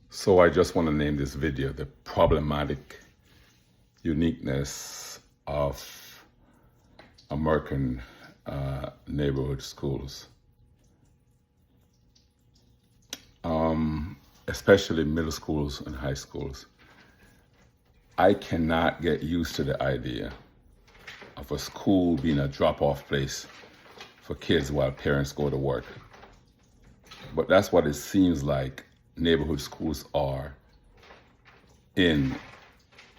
So I just want to name this video the problematic uniqueness of American neighborhood schools, especially middle schools and high schools. I cannot get used to the idea of a school being a drop-off place for kids while parents go to work. But that's what it seems like neighborhood schools are in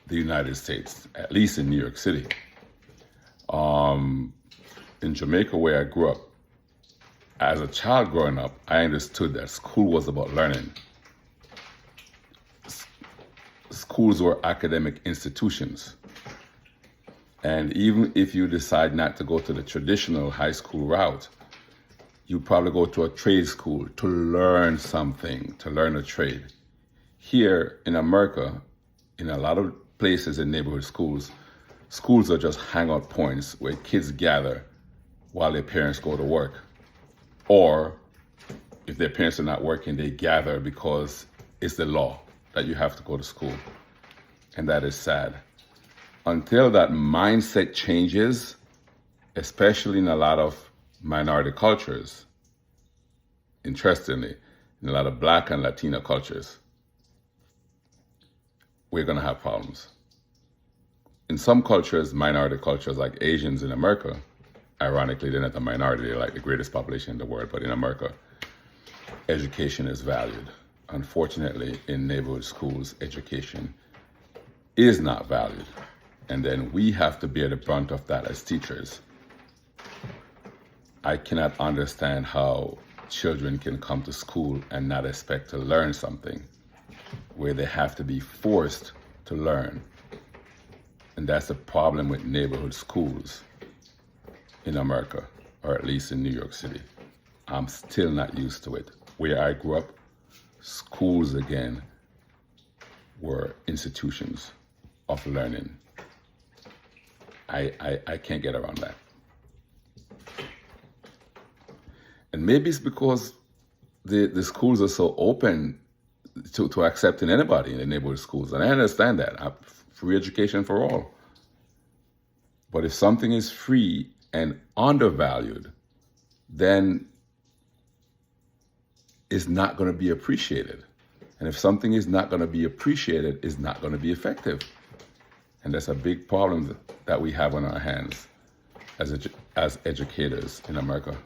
the United States, at least in New York City. In Jamaica, where I grew up, as a child growing up, I understood that school was about learning. Schools were academic institutions. And even if you decide not to go to the traditional high school route, you probably go to a trade school to learn something, to learn a trade. Here in America, in a lot of places in neighborhood schools, schools are just hangout points where kids gather while their parents go to work. Or if their parents are not working, they gather because it's the law that you have to go to school. And that is sad. Until that mindset changes, especially in a lot of minority cultures, interestingly, in a lot of Black and Latino cultures, we're going to have problems. In some cultures, minority cultures like Asians in America, ironically, they're not a minority, they're like the greatest population in the world, but in America, education is valued. Unfortunately, in neighborhood schools, education is not valued. And then we have to bear the brunt of that as teachers. I cannot understand how children can come to school and not expect to learn something, where they have to be forced to learn. And that's the problem with neighborhood schools in America, or at least in New York City. I'm still not used to it. Where I grew up, schools again were institutions of learning. I can't get around that. And maybe it's because the schools are so open to accepting anybody in the neighborhood schools. And I understand that. Free education for all. But if something is free and undervalued, then it's not going to be appreciated. And if something is not going to be appreciated, it's not going to be effective. And that's a big problem that we have on our hands as educators in America.